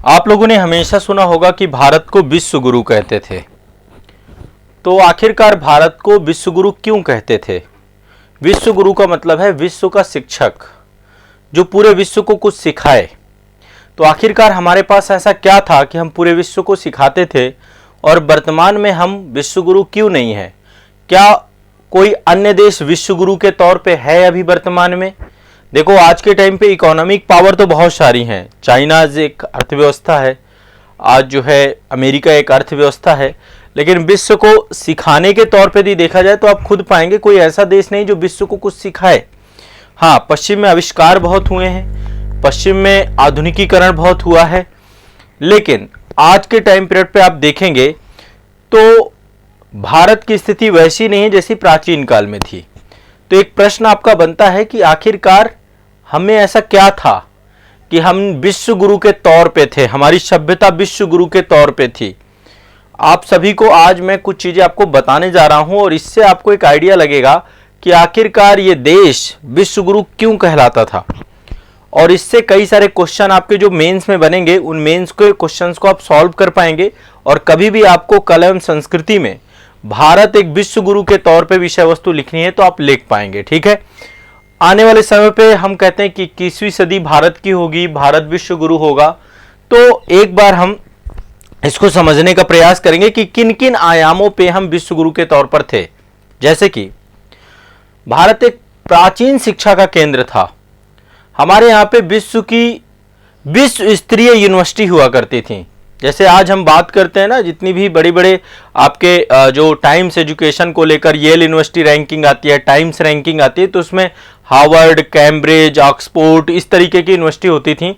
आप लोगों ने हमेशा सुना होगा कि भारत को विश्व गुरु कहते थे। तो आखिरकार भारत को विश्व गुरु क्यों कहते थे? विश्व गुरु का मतलब है विश्व का शिक्षक, जो पूरे विश्व को कुछ सिखाए। तो आखिरकार हमारे पास ऐसा क्या था कि हम पूरे विश्व को सिखाते थे, और वर्तमान में हम विश्व गुरु क्यों नहीं है? क्या कोई अन्य देश विश्व गुरु के तौर पे है अभी वर्तमान में? देखो, आज के टाइम पे इकोनॉमिक पावर तो बहुत सारी हैं। चाइना एक अर्थव्यवस्था है, आज जो है अमेरिका एक अर्थव्यवस्था है, लेकिन विश्व को सिखाने के तौर पे भी देखा जाए तो आप खुद पाएंगे कोई ऐसा देश नहीं जो विश्व को कुछ सिखाए। हाँ, पश्चिम में आविष्कार बहुत हुए हैं, पश्चिम में आधुनिकीकरण बहुत हुआ है, लेकिन आज के टाइम पीरियड पे आप देखेंगे तो भारत की स्थिति वैसी नहीं है जैसी प्राचीन काल में थी। तो एक प्रश्न आपका बनता है कि आखिरकार हमें ऐसा क्या था कि हम विश्व गुरु के तौर पे थे, हमारी सभ्यता विश्व गुरु के तौर पे थी। आप सभी को आज मैं कुछ चीजें आपको बताने जा रहा हूं, और इससे आपको एक आइडिया लगेगा कि आखिरकार ये देश विश्व गुरु क्यों कहलाता था। और इससे कई सारे क्वेश्चन आपके जो मेंस में बनेंगे, उन मेंस के क्वेश्चंस को आप सॉल्व कर पाएंगे, और कभी भी आपको कला एवं संस्कृति में भारत एक विश्व गुरु के तौर पे विषय वस्तु लिखनी है तो आप लिख पाएंगे। ठीक है, आने वाले समय पे हम कहते हैं कि 21वीं सदी भारत की होगी, भारत विश्व गुरु होगा। तो एक बार हम इसको समझने का प्रयास करेंगे कि किन किन आयामों पे हम विश्व गुरु के तौर पर थे। जैसे कि भारत एक प्राचीन शिक्षा का केंद्र था। हमारे यहाँ पे विश्व स्तरीय यूनिवर्सिटी हुआ करती थी। जैसे आज हम बात करते हैं ना, जितनी भी बड़े बड़े आपके जो टाइम्स एजुकेशन को लेकर येल यूनिवर्सिटी रैंकिंग आती है, टाइम्स रैंकिंग आती है, तो उसमें हार्वर्ड, कैम्ब्रिज, ऑक्सफोर्ड इस तरीके की यूनिवर्सिटी होती थी।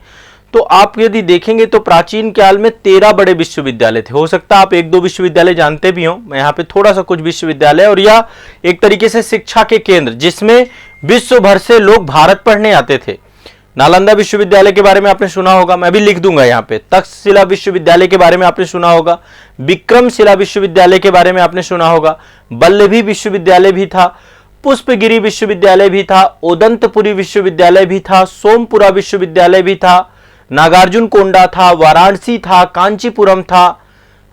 तो आप यदि देखेंगे तो प्राचीन काल में 13 बड़े विश्वविद्यालय थे। हो सकता है आप एक दो विश्वविद्यालय जानते भी हो, मैं यहाँ पे थोड़ा सा कुछ विश्वविद्यालय, और यह एक तरीके से शिक्षा के केंद्र जिसमें विश्व भर से लोग भारत पढ़ने आते थे। नालंदा विश्वविद्यालय के बारे में आपने सुना होगा, मैं भी लिख दूंगा यहाँ पे। तक्षशिला विश्वविद्यालय के बारे में आपने सुना होगा, विक्रमशिला विश्वविद्यालय के बारे में आपने सुना होगा, वल्लभी विश्वविद्यालय भी था, पुष्पगिरी विश्वविद्यालय भी था, उदंतपुरी विश्वविद्यालय भी था, सोमपुरा विश्वविद्यालय भी था, नागार्जुन कोंडा था, वाराणसी था, कांचीपुरम था,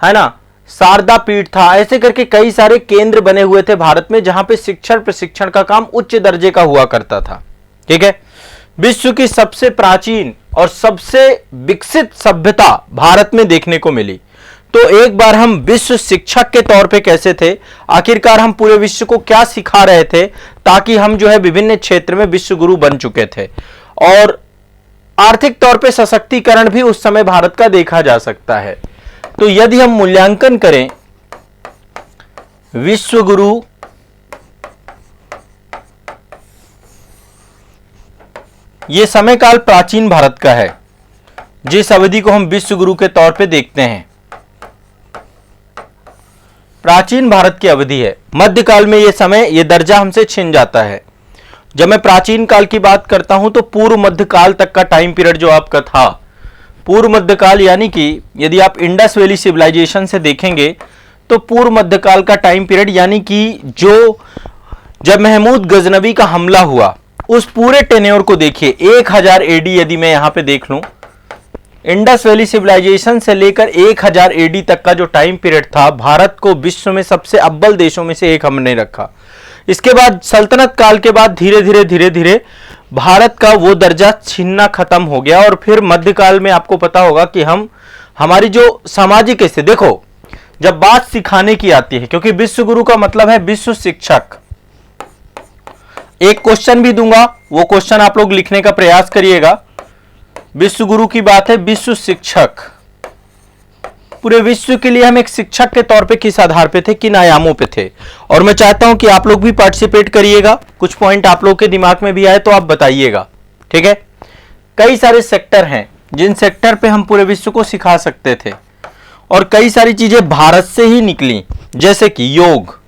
है ना, शारदा पीठ था। ऐसे करके कई सारे केंद्र बने हुए थे भारत में, जहां पे शिक्षण प्रशिक्षण का काम उच्च दर्जे का हुआ करता था। ठीक है, विश्व की सबसे प्राचीन और सबसे विकसित सभ्यता भारत में देखने को मिली। तो एक बार हम विश्व शिक्षक के तौर पे कैसे थे, आखिरकार हम पूरे विश्व को क्या सिखा रहे थे, ताकि हम जो है विभिन्न क्षेत्र में विश्व गुरु बन चुके थे। और आर्थिक तौर पे सशक्तिकरण भी उस समय भारत का देखा जा सकता है। तो यदि हम मूल्यांकन करें विश्व गुरु ये समय काल प्राचीन भारत का है, जिस अवधि को हम विश्व गुरु के तौर पे देखते हैं, प्राचीन भारत की अवधि है। मध्यकाल में ये समय, ये दर्जा हमसे छिन जाता है। जब मैं प्राचीन काल की बात करता हूं तो पूर्व मध्यकाल तक का टाइम पीरियड जो आपका था, पूर्व मध्यकाल यानी कि यदि आप इंडस वैली सिविलाइजेशन से देखेंगे तो पूर्व मध्यकाल का टाइम पीरियड, यानी कि जो जब महमूद गजनवी का हमला हुआ उस पूरे टेन्योर को देखिए। 1000 एडी यदि मैं यहां पे देख लूं, इंडस वैली सिविलाइजेशन से लेकर 1000 एडी तक का जो टाइम पीरियड था, भारत को विश्व में सबसे अव्वल देशों में से एक हमने रखा। इसके बाद सल्तनत काल के बाद धीरे धीरे भारत का वो दर्जा छीनना खत्म हो गया, और फिर मध्यकाल में आपको पता होगा कि हमारी जो सामाजिक स्थिति, देखो जब बात सिखाने की आती है, क्योंकि विश्व गुरु का मतलब है विश्व शिक्षक। एक क्वेश्चन भी दूंगा, वो क्वेश्चन आप लोग लिखने का प्रयास करिएगा। विश्व गुरु की बात है, विश्व शिक्षक। पूरे विश्व के लिए हम एक शिक्षक के तौर पे किस आधार पे थे, किन आयामों पे थे। और मैं चाहता हूं कि आप लोग भी पार्टिसिपेट करिएगा, कुछ पॉइंट आप लोग के दिमाग में भी आए तो आप बताइएगा। ठीक है, कई सारे सेक्टर हैं जिन सेक्टर पे हम पूरे विश्व को सिखा सकते थे, और कई सारी चीजें भारत से ही निकली। जैसे कि योग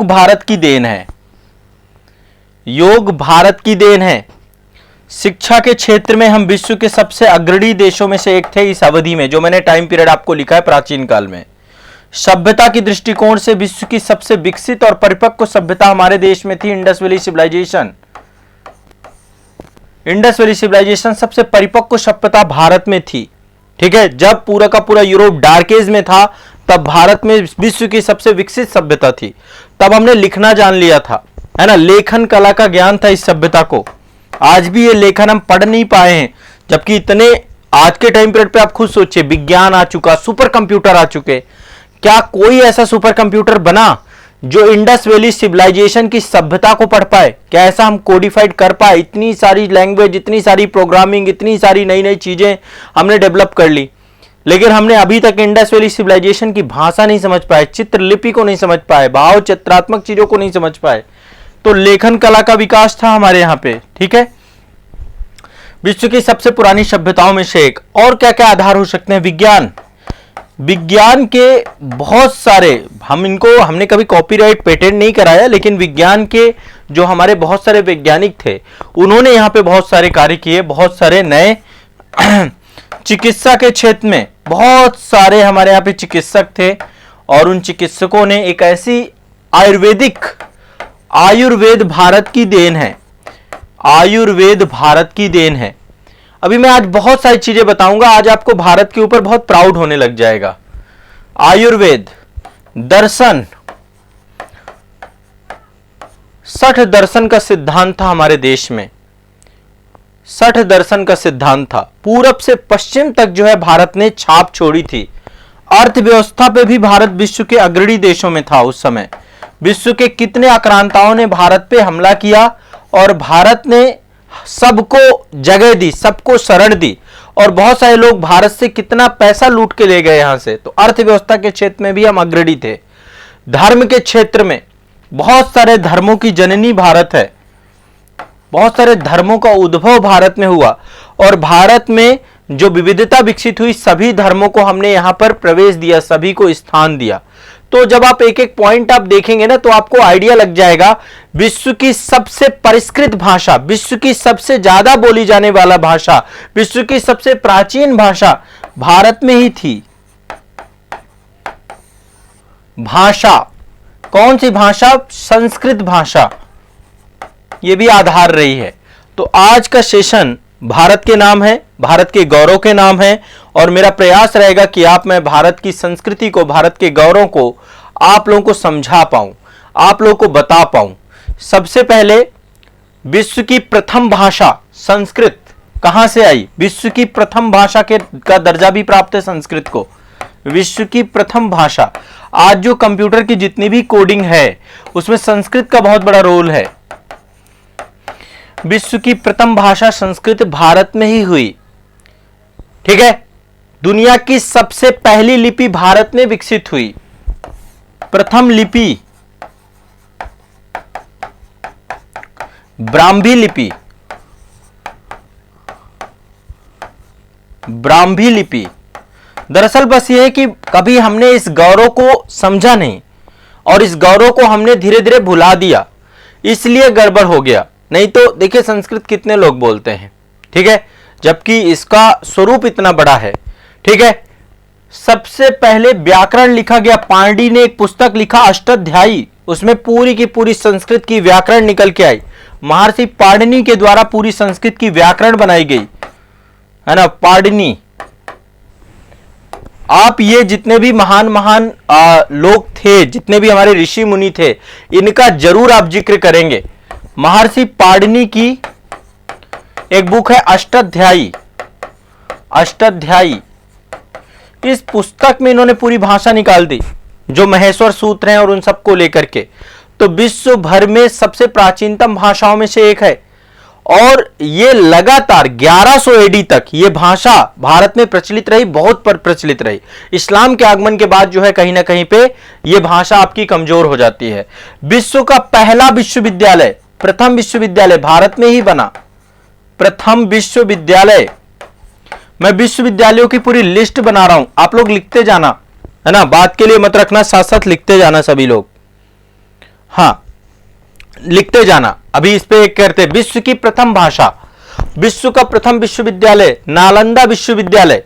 भारत की देन है, योग भारत की देन है। शिक्षा के क्षेत्र में हम विश्व के सबसे अग्रणी देशों में से एक थे इस अवधि में, जो मैंने टाइम पीरियड आपको लिखा है प्राचीन काल में। सभ्यता की दृष्टिकोण से विश्व की सबसे विकसित और परिपक्व सभ्यता हमारे देश में थी, Indus Valley civilisation. Indus Valley civilisation सबसे परिपक्व सभ्यता भारत में थी। ठीक है, जब पूरा का पूरा यूरोप डार्क एज में था तब भारत में विश्व की सबसे विकसित सभ्यता थी। तब हमने लिखना जान लिया था, है ना, लेखन कला का ज्ञान था इस सभ्यता को। आज भी ये लेखन हम पढ़ नहीं पाए हैं, जबकि इतने आज के टाइम पीरियड पे आप खुद सोचिए, विज्ञान आ चुका, सुपर कंप्यूटर आ चुके, क्या कोई ऐसा सुपर कंप्यूटर बना जो इंडस वैली सिविलाइजेशन की सभ्यता को पढ़ पाए? क्या ऐसा हम कोडिफाइड कर पाए? इतनी सारी लैंग्वेज, इतनी सारी प्रोग्रामिंग, इतनी सारी नई नई चीजें हमने डेवलप कर ली, लेकिन हमने अभी तक इंडस वैली सिविलाइजेशन की भाषा नहीं समझ पाए, चित्रलिपि को नहीं समझ पाए, भाव चित्रात्मक चीजों को नहीं समझ पाए। तो लेखन कला का विकास था हमारे यहाँ पे। ठीक है, विश्व की सबसे पुरानी सभ्यताओं में से एक। और क्या क्या आधार हो सकते हैं? विज्ञान। विज्ञान के बहुत सारे, हमने कभी कॉपीराइट पेटेंट नहीं कराया, लेकिन विज्ञान के जो हमारे बहुत सारे वैज्ञानिक थे उन्होंने यहाँ पे बहुत सारे कार्य किए। बहुत सारे नए चिकित्सा के क्षेत्र में बहुत सारे हमारे यहाँ पे चिकित्सक थे, और उन चिकित्सकों ने एक ऐसी आयुर्वेद भारत की देन है। आयुर्वेद भारत की देन है। अभी मैं आज बहुत सारी चीजें बताऊंगा, आज आपको भारत के ऊपर बहुत प्राउड होने लग जाएगा। आयुर्वेद दर्शन, 60 दर्शन का सिद्धांत था हमारे देश में। 60 दर्शन का सिद्धांत था, पूरब से पश्चिम तक जो है भारत ने छाप छोड़ी थी। अर्थव्यवस्था पे भी भारत विश्व के अग्रणी देशों में था उस समय। विश्व के कितने आक्रांताओं ने भारत पे हमला किया और भारत ने सबको जगह दी, सबको शरण दी, और बहुत सारे लोग भारत से कितना पैसा लूट के ले गए यहां से। तो अर्थव्यवस्था के क्षेत्र में भी हम अग्रणी थे। धर्म के क्षेत्र में बहुत सारे धर्मों की जननी भारत है, बहुत सारे धर्मों का उद्भव भारत में हुआ, और भारत में जो विविधता विकसित हुई, सभी धर्मों को हमने यहां पर प्रवेश दिया, सभी को स्थान दिया। तो जब आप एक एक पॉइंट आप देखेंगे ना, तो आपको आइडिया लग जाएगा विश्व की सबसे परिष्कृत भाषा, विश्व की सबसे ज्यादा बोली जाने वाला भाषा, विश्व की सबसे प्राचीन भाषा भारत में ही थी। भाषा कौन सी भाषा? संस्कृत भाषा, यह भी आधार रही है। तो आज का सेशन भारत के नाम है, भारत के गौरव के नाम है, और मेरा प्रयास रहेगा कि मैं भारत की संस्कृति को, भारत के गौरव को आप लोगों को समझा पाऊं, आप लोगों को बता पाऊं। सबसे पहले विश्व की प्रथम भाषा संस्कृत कहां से आई? विश्व की प्रथम भाषा का दर्जा भी प्राप्त है संस्कृत को, विश्व की प्रथम भाषा। आज जो कंप्यूटर की जितनी भी कोडिंग है उसमें संस्कृत का बहुत बड़ा रोल है। विश्व की प्रथम भाषा संस्कृत भारत में ही हुई। ठीक है, दुनिया की सबसे पहली लिपि भारत में विकसित हुई। प्रथम लिपि ब्राह्मी लिपि, ब्राह्मी लिपि। दरअसल बस यह है कि कभी हमने इस गौरव को समझा नहीं, और इस गौरव को हमने धीरे धीरे भुला दिया, इसलिए गड़बड़ हो गया। नहीं तो देखिए संस्कृत कितने लोग बोलते हैं, ठीक है, जबकि इसका स्वरूप इतना बड़ा है। ठीक है, सबसे पहले व्याकरण लिखा गया, पाणिनि ने एक पुस्तक लिखा अष्टाध्यायी, उसमें पूरी की पूरी संस्कृत की व्याकरण निकल के आई। महर्षि पाणिनि के द्वारा पूरी संस्कृत की व्याकरण बनाई गई, है ना, पाणिनि। आप ये जितने भी महान महान लोग थे, जितने भी हमारे ऋषि मुनि थे, इनका जरूर आप जिक्र करेंगे। महर्षि पाणिनि की एक बुक है अष्टाध्यायी, अष्टाध्यायी। इस पुस्तक में इन्होंने पूरी भाषा निकाल दी, जो महेश्वर सूत्र हैं और उन सबको लेकर के। तो विश्व भर में सबसे प्राचीनतम भाषाओं में से एक है, और ये लगातार 1100 एडी तक ये भाषा भारत में प्रचलित रही, बहुत प्रचलित रही। इस्लाम के आगमन के बाद जो है कहीं ना कहीं पे ये भाषा आपकी कमजोर हो जाती है। विश्व का पहला विश्वविद्यालय, प्रथम विश्वविद्यालय भारत में ही बना, प्रथम विश्वविद्यालय। मैं विश्वविद्यालयों की पूरी लिस्ट बना रहा हूं, आप लोग लिखते जाना, है ना, बात के लिए मत रखना, साथ साथ लिखते जाना सभी लोग, हाँ लिखते जाना। अभी इस पे एक करते, विश्व की प्रथम भाषा, विश्व का प्रथम विश्वविद्यालय नालंदा विश्वविद्यालय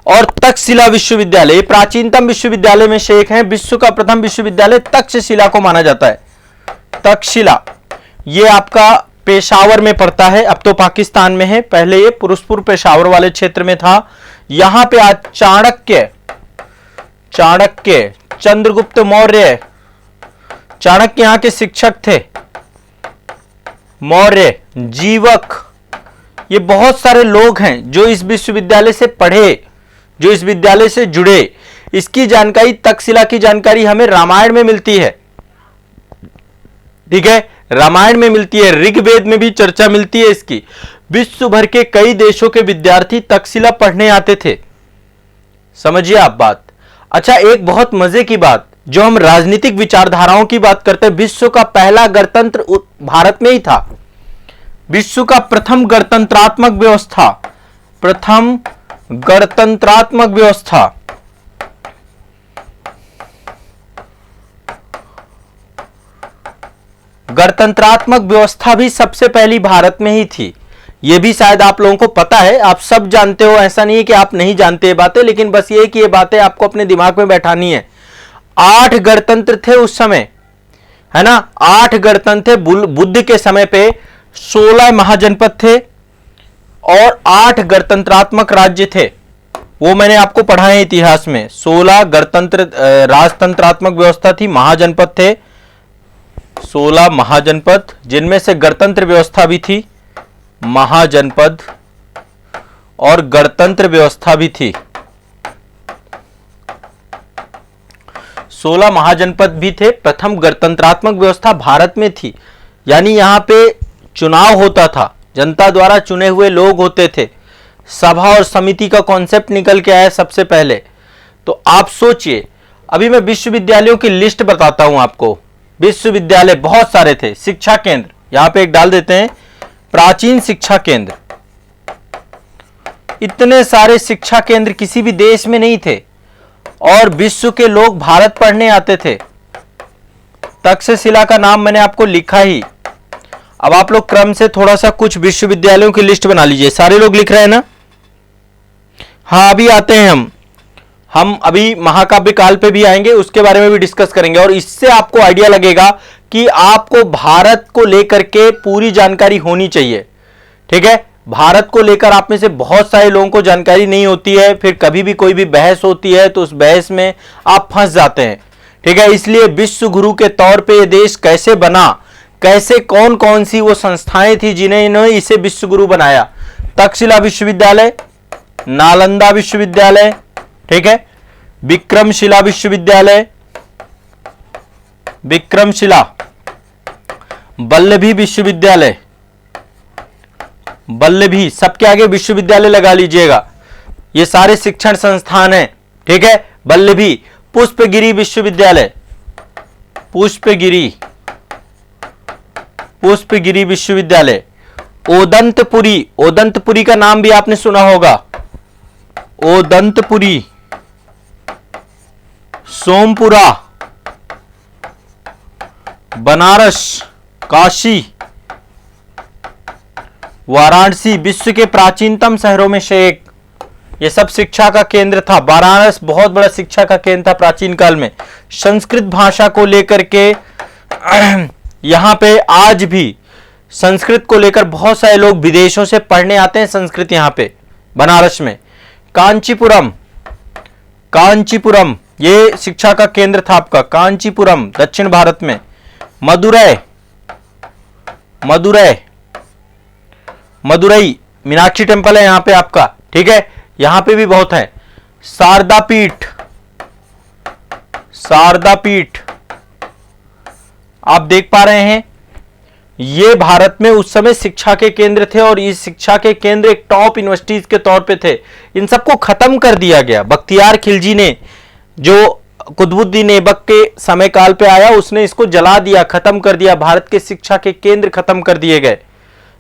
और तक्षशिला विश्वविद्यालय, ये प्राचीनतम विश्वविद्यालय में से एक है। विश्व का प्रथम विश्वविद्यालय तक्षशिला को माना जाता है। तक्षशिला ये आपका पेशावर में पड़ता है, अब तो पाकिस्तान में है, पहले ये फिरोजपुर पेशावर वाले क्षेत्र में था। यहां पे आज चाणक्य, चंद्रगुप्त मौर्य, चाणक्य यहां के शिक्षक थे, मौर्य, जीवक, ये बहुत सारे लोग हैं जो इस विश्वविद्यालय से पढ़े, जो इस विद्यालय से जुड़े। इसकी जानकारी, तक्षशिला की जानकारी हमें रामायण में मिलती है, ठीक है, रामायण में मिलती है, ऋग्वेद में भी चर्चा मिलती है इसकी। विश्व भर के कई देशों के विद्यार्थी तक्षशिला पढ़ने आते थे, समझिए आप बात। अच्छा, एक बहुत मजे की बात, जो हम राजनीतिक विचारधाराओं की बात करते हैं, विश्व का पहला गणतंत्र भारत में ही था। विश्व का प्रथम गणतंत्रात्मक व्यवस्था, प्रथम गणतंत्रात्मक व्यवस्था गणतंत्रात्मक व्यवस्था भी सबसे पहली भारत में ही थी। यह भी शायद आप लोगों को पता है, आप सब जानते हो, ऐसा नहीं है कि आप नहीं जानते ये बातें, लेकिन बस ये कि ये बातें आपको अपने दिमाग में बैठानी है। 8 गणतंत्र थे उस समय, है ना, 8 गणतंत्र थे। बुद्ध के समय पे 16 महाजनपद थे और 8 गणतंत्रात्मक राज्य थे। वो मैंने आपको पढ़ा है इतिहास में। 16 गणतंत्र राजतंत्रात्मक व्यवस्था थी, महाजनपद थे 16 महाजनपद, जिनमें से गणतंत्र व्यवस्था भी थी, महाजनपद और गणतंत्र व्यवस्था भी थी। 16 महाजनपद भी थे। प्रथम गणतंत्रात्मक व्यवस्था भारत में थी, यानी यहां पे चुनाव होता था, जनता द्वारा चुने हुए लोग होते थे। सभा और समिति का कॉन्सेप्ट निकल के आया सबसे पहले। तो आप सोचिए, अभी मैं विश्वविद्यालयों की लिस्ट बताता हूं आपको। विश्वविद्यालय बहुत सारे थे। शिक्षा केंद्र यहां पे एक डाल देते हैं, प्राचीन शिक्षा केंद्र। इतने सारे शिक्षा केंद्र किसी भी देश में नहीं थे और विश्व के लोग भारत पढ़ने आते थे। तक्षशिला का नाम मैंने आपको लिखा ही। अब आप लोग क्रम से थोड़ा सा कुछ विश्वविद्यालयों की लिस्ट बना लीजिए। सारे लोग लिख रहे हैं ना? हाँ, अभी आते हैं हम अभी महाकाव्य काल पे भी आएंगे, उसके बारे में भी डिस्कस करेंगे और इससे आपको आइडिया लगेगा कि आपको भारत को लेकर के पूरी जानकारी होनी चाहिए। ठीक है, भारत को लेकर आप में से बहुत सारे लोगों को जानकारी नहीं होती है, फिर कभी भी कोई भी बहस होती है तो उस बहस में आप फंस जाते हैं। ठीक है, इसलिए विश्व गुरु के तौर पे ये देश कैसे बना, कैसे कौन कौन सी वो संस्थाएं थी जिन्हें इन्होंने इसे विश्व गुरु बनाया। तक्षशिला विश्वविद्यालय, नालंदा विश्वविद्यालय, ठीक है, विक्रमशिला विश्वविद्यालय, विक्रमशिला, वल्लभी विश्वविद्यालय, वल्लभी, सबके आगे विश्वविद्यालय लगा लीजिएगा, ये सारे शिक्षण संस्थान हैं। ठीक है, वल्लभी, पुष्पगिरी विश्वविद्यालय, पुष्पगिरी विश्वविद्यालय, ओदंतपुरी, ओदंतपुरी का नाम भी आपने सुना होगा, ओदंतपुरी, सोमपुरा, बनारस, काशी, वाराणसी, विश्व के प्राचीनतम शहरों में से एक, ये सब शिक्षा का केंद्र था। वाराणस बहुत बड़ा शिक्षा का केंद्र था प्राचीन काल में। संस्कृत भाषा को लेकर के यहां पे आज भी संस्कृत को लेकर बहुत सारे लोग विदेशों से पढ़ने आते हैं संस्कृत यहां पे बनारस में। कांचीपुरम, कांचीपुरम ये शिक्षा का केंद्र था आपका, कांचीपुरम दक्षिण भारत में। मदुरै, मदुरै, मदुरई, मीनाक्षी टेम्पल है यहां पे आपका। ठीक है, यहां पे भी बहुत है। शारदापीठ, शारदापीठ आप देख पा रहे हैं, ये भारत में उस समय शिक्षा के केंद्र थे और इस शिक्षा के केंद्र एक टॉप यूनिवर्सिटीज के तौर पे थे। इन सबको खत्म कर दिया गया। बख्तियार खिलजी ने, जो कुतुबुद्दीन ऐबक के समय काल पे आया, उसने इसको जला दिया, खत्म कर दिया। भारत के शिक्षा के केंद्र खत्म कर दिए गए।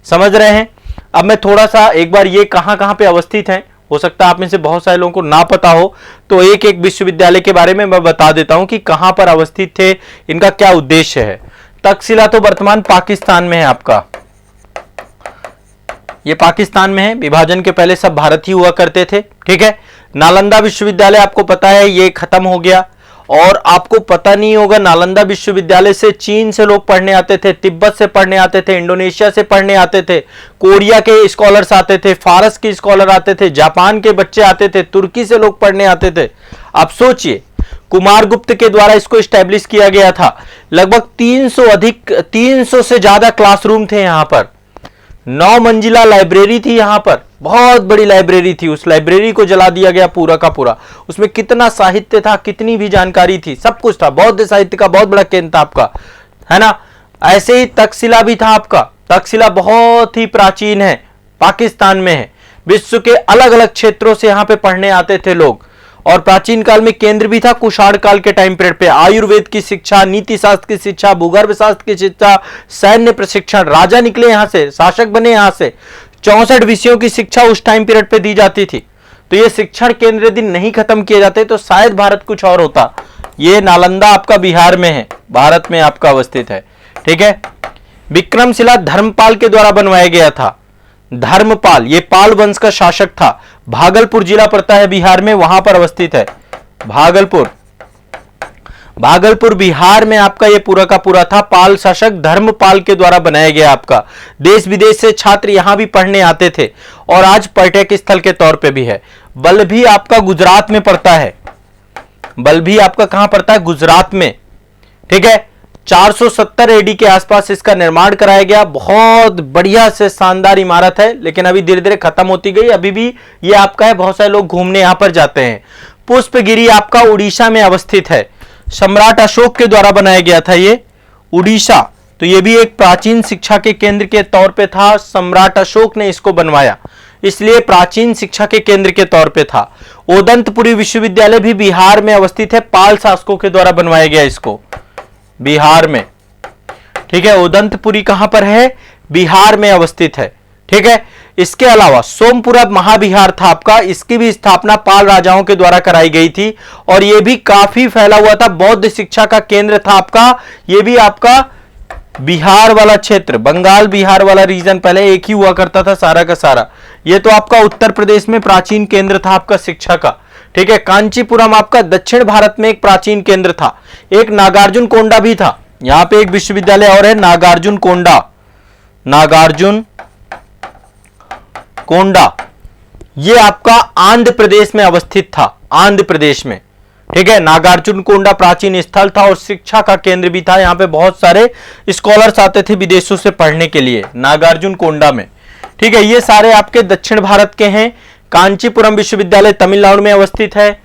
समझ रहे हैं? अब मैं थोड़ा सा एक बार ये कहां कहां पे अवस्थित हैं, हो सकता है आप में से बहुत सारे लोगों को ना पता हो, तो एक एक विश्वविद्यालय के बारे में मैं बता देता हूं कि कहां पर अवस्थित थे, इनका क्या उद्देश्य है। तक्षशिला तो वर्तमान पाकिस्तान में है आपका, ये पाकिस्तान में है। विभाजन के पहले सब भारत ही हुआ करते थे। ठीक है, नालंदा विश्वविद्यालय आपको पता है ये खत्म हो गया। और आपको पता नहीं होगा, नालंदा विश्वविद्यालय से चीन से लोग पढ़ने आते थे, तिब्बत से पढ़ने आते थे, इंडोनेशिया से पढ़ने आते थे, कोरिया के स्कॉलर्स आते थे, फारस के स्कॉलर आते थे, जापान के बच्चे आते थे, तुर्की से लोग पढ़ने आते थे। आप सोचिए, कुमारगुप्त के द्वारा इसको स्टैब्लिश किया गया था। लगभग 300 से ज्यादा क्लासरूम थे यहां पर। 9 मंजिला लाइब्रेरी थी यहां पर, बहुत बड़ी लाइब्रेरी थी। उस लाइब्रेरी को जला दिया गया पूरा का पूरा। उसमें कितना साहित्य था, कितनी भी जानकारी थी, सब कुछ था। बौद्ध साहित्य का बहुत बड़ा केंद्र था आपका, है ना। ऐसे ही तक्षशिला भी था आपका। तक्षशिला बहुत ही प्राचीन है, पाकिस्तान में है। विश्व के अलग अलग क्षेत्रों से यहां पे पढ़ने आते थे लोग। और प्राचीन काल में केंद्र भी था। कुषाण काल के टाइम पीरियड पे आयुर्वेद की शिक्षा, नीति शास्त्र की शिक्षा, भूगर्भ शास्त्र की शिक्षा, सैन्य प्रशिक्षण, राजा निकले यहां से, शासक बने यहां से। 64 विषयों की शिक्षा उस टाइम पीरियड पे दी जाती थी। तो ये शिक्षण केंद्र यदि नहीं खत्म किए जाते तो शायद भारत कुछ और होता। ये नालंदा आपका बिहार में है, भारत में आपका अवस्थित है, ठीक है। विक्रमशिला धर्मपाल के द्वारा बनवाया गया था। धर्मपाल, ये पाल वंश का शासक था। भागलपुर जिला पड़ता है बिहार में, वहां पर अवस्थित है। भागलपुर बिहार में आपका ये पूरा का पूरा था। पाल शासक धर्मपाल के द्वारा बनाया गया आपका। देश विदेश से छात्र यहां भी पढ़ने आते थे और आज पर्यटक स्थल के तौर पे भी है। बल्लभी आपका गुजरात में पड़ता है। बल्लभी आपका कहां पड़ता है? गुजरात में, ठीक है। 470 एडी के आसपास इसका निर्माण कराया गया। बहुत बढ़िया से शानदार इमारत है, लेकिन अभी धीरे धीरे खत्म होती गई। अभी भी ये आपका है, बहुत सारे लोग घूमने यहां पर जाते हैं। पुष्पगिरी आपका उड़ीसा में अवस्थित है। सम्राट अशोक के द्वारा बनाया गया था ये उड़ीसा। तो ये भी एक प्राचीन शिक्षा के केंद्र के तौर पे था। सम्राट अशोक ने इसको बनवाया, इसलिए प्राचीन शिक्षा के केंद्र के तौर पे था। ओदंतपुरी विश्वविद्यालय भी बिहार में अवस्थित है। पाल शासकों के द्वारा बनवाया गया इसको, बिहार में, ठीक है। उदंतपुरी कहां पर है? बिहार में अवस्थित है, ठीक है। इसके अलावा सोमपुरा महाविहार था आपका। इसकी भी स्थापना पाल राजाओं के द्वारा कराई गई थी और यह भी काफी फैला हुआ था, बौद्ध शिक्षा का केंद्र था आपका। यह भी आपका बिहार वाला क्षेत्र, बंगाल बिहार वाला रीजन पहले एक ही हुआ करता था सारा का सारा। यह तो आपका उत्तर प्रदेश में प्राचीन केंद्र था आपका शिक्षा का, ठीक है। कांचीपुरम आपका दक्षिण भारत में एक प्राचीन केंद्र था। एक नागार्जुन कोंडा भी था। यहां पे एक विश्वविद्यालय और है, नागार्जुन कोंडा। नागार्जुन कोंडा ये आपका आंध्र प्रदेश में अवस्थित था, आंध्र प्रदेश में, ठीक है। नागार्जुन कोंडा प्राचीन स्थल था और शिक्षा का केंद्र भी था। यहां पे बहुत सारे स्कॉलर्स आते थे विदेशों से पढ़ने के लिए, नागार्जुन कोंडा में, ठीक है। ये सारे आपके दक्षिण भारत के हैं। कांचीपुरम विश्वविद्यालय तमिलनाडु में अवस्थित है।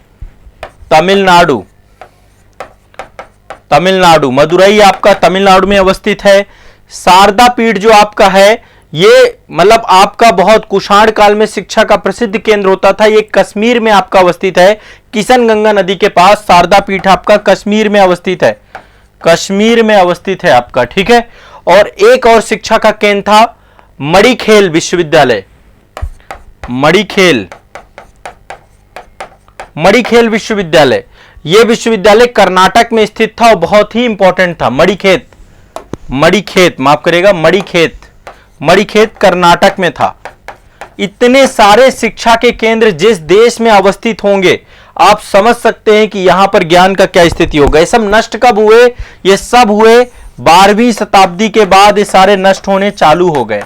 तमिलनाडु, मदुरई आपका तमिलनाडु में अवस्थित है। शारदा पीठ जो आपका है, ये मतलब आपका बहुत कुषाण काल में शिक्षा का प्रसिद्ध केंद्र होता था। ये कश्मीर में आपका अवस्थित है, किशनगंगा नदी के पास। शारदा पीठ आपका कश्मीर में अवस्थित है, कश्मीर में अवस्थित है आपका, ठीक है। और एक और शिक्षा का केंद्र था मणिखेल विश्वविद्यालय। मणिखेल विश्वविद्यालय, यह विश्वविद्यालय कर्नाटक में स्थित था और बहुत ही इंपॉर्टेंट था। मणिखेत, माफ करिएगा, मणिखेत कर्नाटक में था। इतने सारे शिक्षा के केंद्र जिस देश में अवस्थित होंगे, आप समझ सकते हैं कि यहां पर ज्ञान का क्या स्थिति होगा। ये सब नष्ट कब हुए? ये सब हुए 12वीं शताब्दी के बाद। ये सारे नष्ट होने चालू हो गए।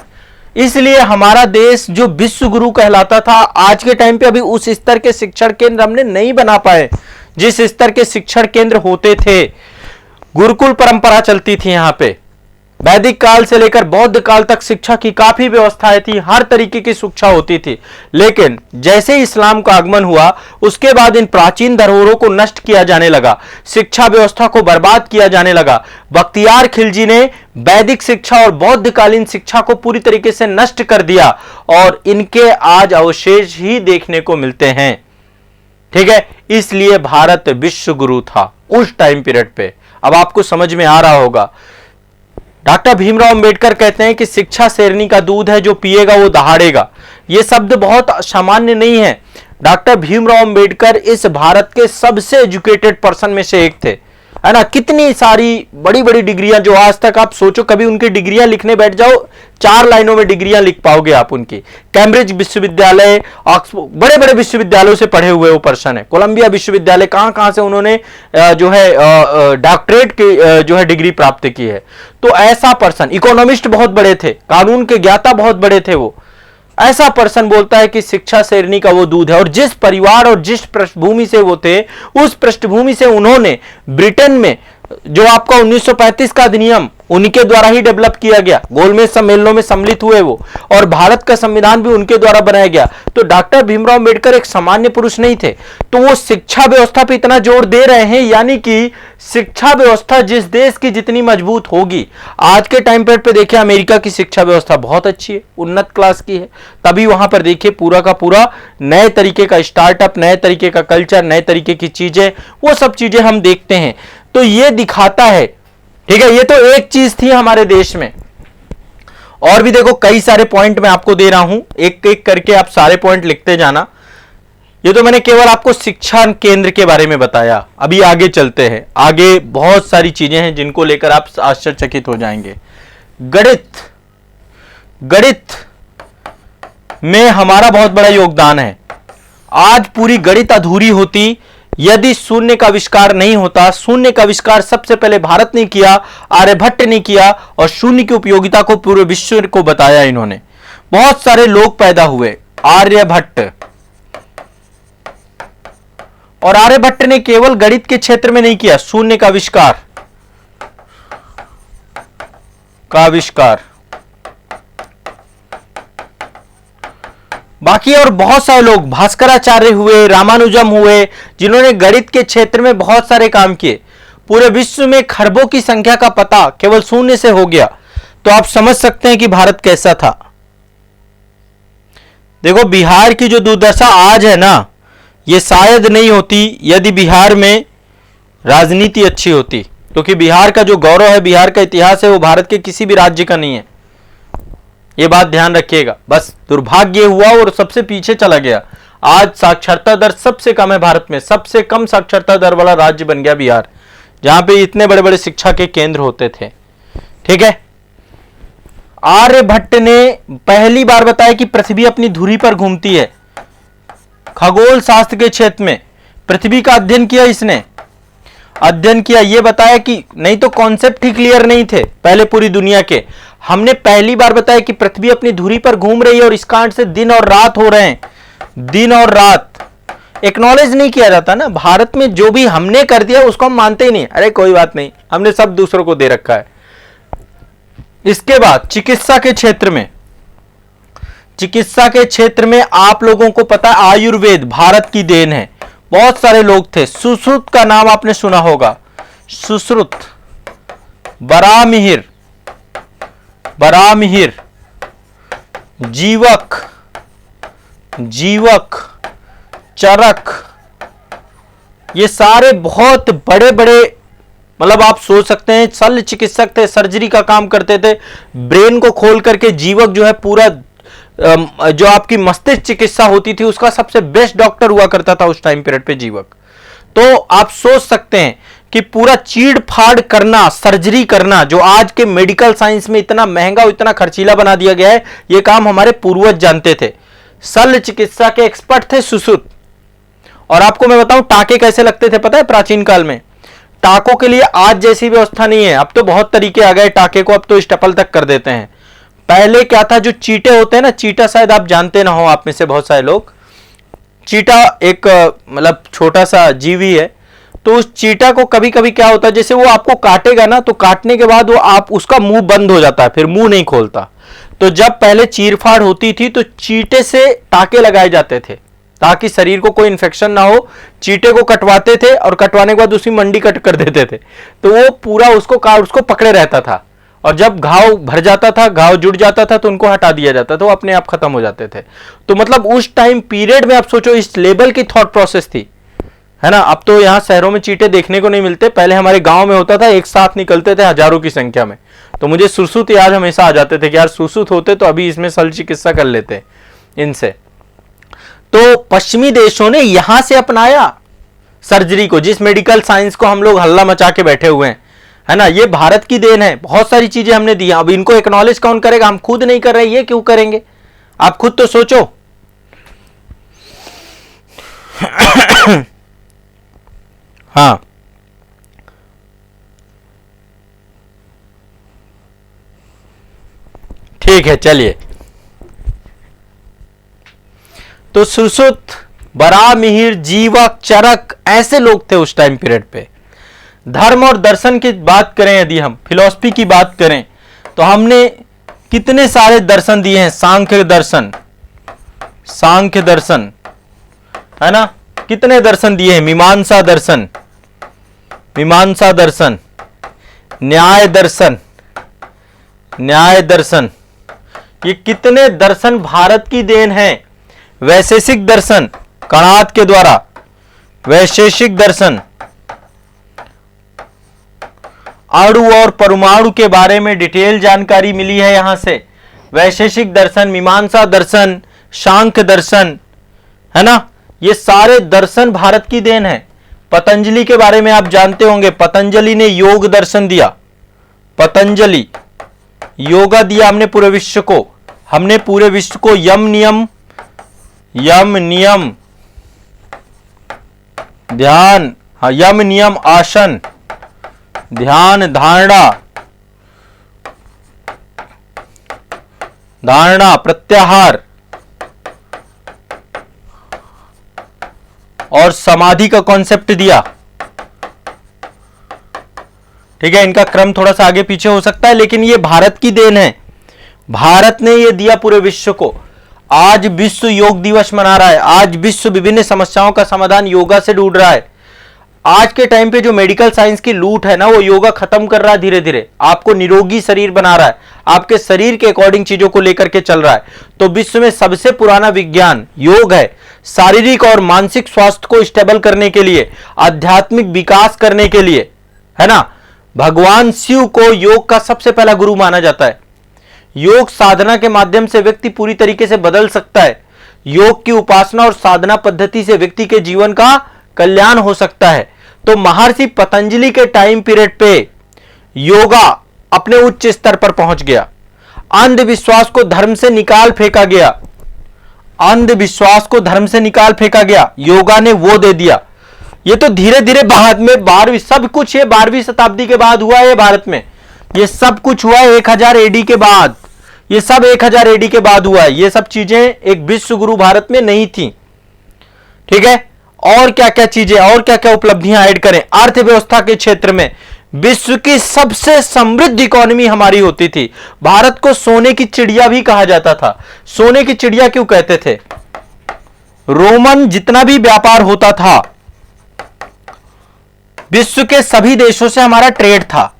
इसलिए हमारा देश जो विश्व गुरु कहलाता था, आज के टाइम पे अभी उस स्तर के शिक्षण केंद्र हमने नहीं बना पाए जिस स्तर के शिक्षण केंद्र होते थे। गुरुकुल परंपरा चलती थी यहां पे। वैदिक काल से लेकर बौद्ध काल तक शिक्षा की काफी व्यवस्थाएं थी, हर तरीके की शिक्षा होती थी। लेकिन जैसे इस्लाम का आगमन हुआ, उसके बाद इन प्राचीन धरोहरों को नष्ट किया जाने लगा, शिक्षा व्यवस्था को बर्बाद किया जाने लगा। बख्तियार खिलजी ने वैदिक शिक्षा और बौद्धकालीन शिक्षा को पूरी तरीके से नष्ट कर दिया और इनके आज अवशेष ही देखने को मिलते हैं, ठीक है। इसलिए भारत विश्व गुरु था उस टाइम पीरियड पे। अब आपको समझ में आ रहा होगा। डॉक्टर भीमराव अंबेडकर कहते हैं कि शिक्षा शेरनी का दूध है, जो पिएगा वो दहाड़ेगा। ये शब्द बहुत सामान्य नहीं है। डॉक्टर भीमराव अंबेडकर इस भारत के सबसे एजुकेटेड पर्सन में से एक थे। है ना, कितनी सारी बड़ी बड़ी डिग्रियां जो आज तक आप सोचो कभी उनकी डिग्रियां लिखने बैठ जाओ 4 लाइनों में डिग्रियां लिख पाओगे आप उनकी। कैम्ब्रिज विश्वविद्यालय, ऑक्सफोर्ड, बड़े बड़े विश्वविद्यालयों से पढ़े हुए वो पर्सन है। कोलंबिया विश्वविद्यालय, कहां कहां से उन्होंने जो है डॉक्टरेट की जो है डिग्री प्राप्त की है। तो ऐसा पर्सन, इकोनॉमिस्ट बहुत बड़े थे, कानून के ज्ञाता बहुत बड़े थे वो। ऐसा पर्सन बोलता है कि शिक्षा शेरनी का वो दूध है। और जिस परिवार और जिस पृष्ठभूमि से वो थे, उस पृष्ठभूमि से उन्होंने ब्रिटेन में जो आपका 1935 का अधिनियम उनके द्वारा ही डेवलप किया गया, गोलमेज सम्मेलनों में सम्मिलित हुए वो, और भारत का संविधान भी उनके द्वारा बनाया गया। तो डॉक्टर भीमराव अंबेडकर एक सामान्य पुरुष नहीं थे, तो वो शिक्षा व्यवस्था पे इतना जोर दे रहे हैं, यानी कि शिक्षा व्यवस्था जिस देश की जितनी मजबूत होगी, आज के टाइम पे देखिए अमेरिका की शिक्षा व्यवस्था बहुत अच्छी है, उन्नत क्लास की है, तभी वहां पर देखिए पूरा का पूरा नए तरीके का स्टार्टअप, नए तरीके का कल्चर, नए तरीके की चीजें, वो सब चीजें हम देखते हैं। तो ये दिखाता है, ठीक है, ये तो एक चीज थी हमारे देश में। और भी देखो कई सारे पॉइंट मैं आपको दे रहा हूं, एक एक करके आप सारे पॉइंट लिखते जाना। ये तो मैंने केवल आपको शिक्षा केंद्र के बारे में बताया, अभी आगे चलते हैं। आगे बहुत सारी चीजें हैं जिनको लेकर आप आश्चर्यचकित हो जाएंगे। गणित में हमारा बहुत बड़ा योगदान है। आज पूरी गणित अधूरी होती यदि शून्य का आविष्कार नहीं होता। शून्य का आविष्कार सबसे पहले भारत ने किया, आर्यभट्ट ने किया, और शून्य की उपयोगिता को पूरे विश्व को बताया इन्होंने। बहुत सारे लोग पैदा हुए, आर्यभट्ट, और आर्यभट्ट ने केवल गणित के क्षेत्र में नहीं किया शून्य का आविष्कार, बाकी और बहुत सारे लोग, भास्कराचार्य हुए, रामानुजम हुए, जिन्होंने गणित के क्षेत्र में बहुत सारे काम किए। पूरे विश्व में खरबों की संख्या का पता केवल शून्य से हो गया। तो आप समझ सकते हैं कि भारत कैसा था। देखो बिहार की जो दुर्दशा आज है ना, ये शायद नहीं होती यदि बिहार में राजनीति अच्छी होती, क्योंकि बिहार का जो गौरव है, बिहार का इतिहास है, वो भारत के किसी भी राज्य का नहीं है। ये बात ध्यान रखिएगा। बस दुर्भाग्य हुआ और सबसे पीछे चला गया। आज साक्षरता दर सबसे कम है भारत में, सबसे कम साक्षरता दर वाला राज्य बन गया बिहार, जहां पे इतने बड़े बड़े शिक्षा के केंद्र होते थे। ठीक है, आर्यभट्ट ने पहली बार बताया कि पृथ्वी अपनी धुरी पर घूमती है। खगोल शास्त्र के क्षेत्र में पृथ्वी का अध्ययन किया इसने, अध्ययन किया, ये बताया कि नहीं तो कॉन्सेप्ट ही क्लियर नहीं थे पहले पूरी दुनिया के। हमने पहली बार बताया कि पृथ्वी अपनी धुरी पर घूम रही है और इस कारण से दिन और रात हो रहे हैं, दिन और रात। एक्नॉलेज नहीं किया जाता ना भारत में, जो भी हमने कर दिया उसको हम मानते ही नहीं, अरे कोई बात नहीं, हमने सब दूसरों को दे रखा है। इसके बाद चिकित्सा के क्षेत्र में आप लोगों को पता है आयुर्वेद भारत की देन है। बहुत सारे लोग थे, सुश्रुत का नाम आपने सुना होगा, सुश्रुत, बरामिहिर, जीवक, चरक, ये सारे बहुत बड़े बड़े, मतलब आप सोच सकते हैं शल्य चिकित्सक थे, सर्जरी का काम करते थे, ब्रेन को खोल करके। जीवक जो है पूरा जो आपकी मस्तिष्क चिकित्सा होती थी उसका सबसे बेस्ट डॉक्टर हुआ करता था उस टाइम पीरियड पे जीवक। तो आप सोच सकते हैं कि पूरा चीड़ फाड़ करना, सर्जरी करना, जो आज के मेडिकल साइंस में इतना महंगा और इतना खर्चीला बना दिया गया है, ये काम हमारे पूर्वज जानते थे। शल्य चिकित्सा के एक्सपर्ट थे सुश्रुत। और आपको मैं बताऊं टाके कैसे लगते थे पता है प्राचीन काल में? टाकों के लिए आज जैसी व्यवस्था नहीं है, अब तो बहुत तरीके आ गए टाके को, अब तो स्टेपल तक कर देते हैं। पहले क्या था, जो चीटे होते हैं ना, चीटा शायद आप जानते ना हो, आप में से बहुत सारे लोग। चीटा एक मतलब छोटा सा जीवी है, तो उस चीटा को कभी कभी क्या होता है, जैसे वो आपको काटेगा ना, तो काटने के बाद वो आप उसका मुंह बंद हो जाता है, फिर मुंह नहीं खोलता। तो जब पहले चीरफाड़ होती थी तो चीटे से टाके लगाए जाते थे ताकि शरीर को कोई इन्फेक्शन ना हो। चीटे को कटवाते थे और कटवाने के बाद उसकी मंडी कट कर देते थे, तो वो पूरा उसको पकड़े रहता था। और जब घाव भर जाता था, घाव जुड़ जाता था, तो उनको हटा दिया जाता था, वो अपने आप खत्म हो जाते थे। तो मतलब उस टाइम पीरियड में आप सोचो इस लेवल की थॉट प्रोसेस थी, है ना। अब तो यहाँ शहरों में चीटे देखने को नहीं मिलते, पहले हमारे गांव में होता था, एक साथ निकलते थे हजारों की संख्या में। तो मुझे सुश्रुत याद हमेशा आ जाते थे कि यार सुश्रुत होते तो अभी इसमें शल्य चिकित्सा कर लेते इनसे। तो पश्चिमी देशों ने यहां से अपनाया, सर्जरी को, जिस मेडिकल साइंस को हम लोग हल्ला मचा के बैठे हुए हैं, है ना, ये भारत की देन है। बहुत सारी चीजें हमने दी, अब इनको एक्नॉलेज कौन करेगा? हम खुद नहीं कर रहे, ये क्यों करेंगे? आप खुद तो सोचो। हाँ, ठीक है, चलिए। तो सुश्रुत, बरामिहिर, जीवक, चरक, ऐसे लोग थे उस टाइम पीरियड पे। धर्म और दर्शन की बात करें, यदि हम फिलॉसफी की बात करें, तो हमने कितने सारे दर्शन दिए हैं। सांख्य दर्शन, सांख्य दर्शन, है ना, कितने दर्शन दिए हैं। मीमांसा दर्शन, मीमांसा दर्शन, न्याय दर्शन, न्याय दर्शन, ये कितने दर्शन भारत की देन है। वैशेषिक दर्शन, कणाद के द्वारा, वैशेषिक दर्शन, अणु और परमाणु के बारे में डिटेल जानकारी मिली है यहां से। वैशेषिक दर्शन, मीमांसा दर्शन, सांख्य दर्शन, है ना, ये सारे दर्शन भारत की देन है। पतंजलि के बारे में आप जानते होंगे, पतंजलि ने योग दर्शन दिया। पतंजलि योगा दिया हमने पूरे विश्व को, हमने पूरे विश्व को यम नियम, यम नियम ध्यान, हाँ, यम नियम आसन, ध्यान, धारणा, धारणा, प्रत्याहार और समाधि का कॉन्सेप्ट दिया। ठीक है, इनका क्रम थोड़ा सा आगे पीछे हो सकता है, लेकिन ये भारत की देन है। भारत ने ये दिया पूरे विश्व को। आज विश्व योग दिवस मना रहा है। आज विश्व विभिन्न समस्याओं का समाधान योगा से ढूंढ रहा है। आज के टाइम पे जो मेडिकल साइंस की लूट है ना, वो योगा खत्म कर रहा है धीरे धीरे। आपको निरोगी शरीर बना रहा है, आपके शरीर के अकॉर्डिंग चीजों को लेकर के चल रहा है। तो विश्व में सबसे पुराना विज्ञान योग है। शारीरिक और मानसिक स्वास्थ्य को स्टेबल करने के लिए, आध्यात्मिक विकास करने के लिए, है ना, भगवान शिव को योग का सबसे पहला गुरु माना जाता है। योग साधना के माध्यम से व्यक्ति पूरी तरीके से बदल सकता है। योग की उपासना और साधना पद्धति से व्यक्ति के जीवन का कल्याण हो सकता है। तो महर्षि पतंजलि के टाइम पीरियड पे योगा अपने उच्च स्तर पर पहुंच गया। अंधविश्वास को धर्म से निकाल फेंका गया, अंधविश्वास को धर्म से निकाल फेंका गया, योगा ने वो दे दिया। ये तो धीरे धीरे बाद में 12वीं, सब कुछ ये 12वीं शताब्दी के बाद हुआ है भारत में। ये सब कुछ हुआ है 1000 एडी के बाद। ये सब 1000 एडी के बाद हुआ है। ये सब चीजें एक विश्व गुरु भारत में नहीं थी। ठीक है, और क्या क्या चीजें, और क्या क्या उपलब्धियां ऐड करें। अर्थव्यवस्था के क्षेत्र में विश्व की सबसे समृद्ध इकोनॉमी हमारी होती थी। भारत को सोने की चिड़िया भी कहा जाता था। सोने की चिड़िया क्यों कहते थे? रोमन जितना भी व्यापार होता था, विश्व के सभी देशों से हमारा ट्रेड था।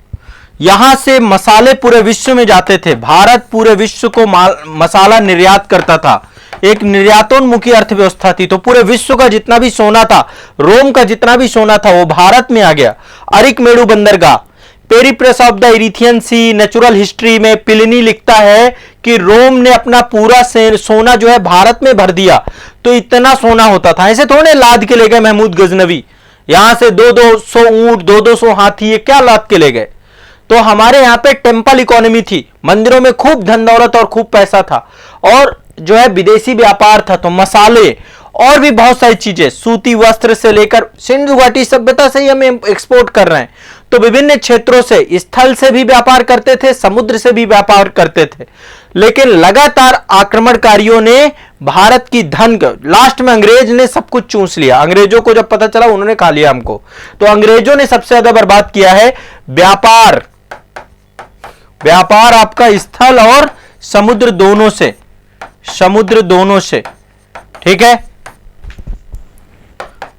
यहां से मसाले पूरे विश्व में जाते थे। भारत पूरे विश्व को मसाला निर्यात करता था। एक निर्यातोन्मुखी अर्थव्यवस्था थी। तो पूरे विश्व का जितना भी सोना था, रोम का जितना भी सोना था, वो भारत में आ गया। अरिकमेडु बंदरगाह, Periplus of the Erythraean sea, natural history में प्लिनी लिखता है कि रोम ने अपना पूरा सोना जो है भारत में भर दिया। तो इतना सोना होता था, ऐसे थोड़े लाद के ले गए महमूद गजनवी, यहां से 200 ऊंट, 200 हाथी, ये क्या लाद के ले गए। तो हमारे यहां पे टेम्पल इकोनॉमी थी, मंदिरों में खूब धन दौलत और खूब पैसा था, और जो है विदेशी व्यापार था। तो मसाले और भी बहुत सारी चीजें, सूती वस्त्र से लेकर सिंधु घाटी सभ्यता से ही हम एक्सपोर्ट कर रहे हैं। तो विभिन्न क्षेत्रों से, स्थल से भी व्यापार करते थे, समुद्र से भी व्यापार करते थे। लेकिन लगातार आक्रमणकारियों ने भारत की धन, लास्ट में अंग्रेज ने सब कुछ चूस लिया। अंग्रेजों को जब पता चला, उन्होंने खा लिया हमको। तो अंग्रेजों ने सबसे ज्यादा बर्बाद किया है व्यापार। व्यापार आपका स्थल और समुद्र दोनों से, समुद्र दोनों से। ठीक है,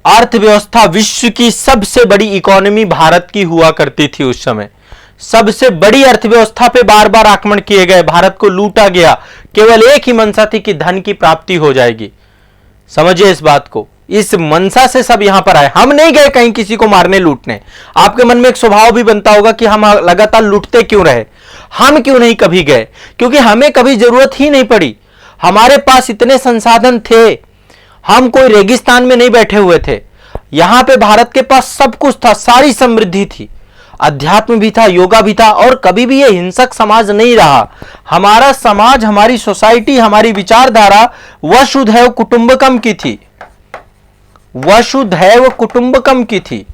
अर्थव्यवस्था, विश्व की सबसे बड़ी इकोनॉमी भारत की हुआ करती थी उस समय। सबसे बड़ी अर्थव्यवस्था पे बार बार आक्रमण किए गए, भारत को लूटा गया। केवल एक ही मंशा थी कि धन की प्राप्ति हो जाएगी। समझिए इस बात को, इस मंशा से सब यहां पर आए। हम नहीं गए कहीं किसी को मारने लूटने। आपके मन में एक स्वभाव भी बनता होगा कि हम लगातार लूटते क्यों रहे, हम क्यों नहीं कभी गए? क्योंकि हमें कभी जरूरत ही नहीं पड़ी। हमारे पास इतने संसाधन थे, हम कोई रेगिस्तान में नहीं बैठे हुए थे। यहां पे भारत के पास सब कुछ था, सारी समृद्धि थी, अध्यात्म भी था, योगा भी था, और कभी भी ये हिंसक समाज नहीं रहा। हमारा समाज, हमारी सोसाइटी, हमारी विचारधारा वसुधैव कुटुंबकम की थी, वसुधैव कुटुंबकम की थी।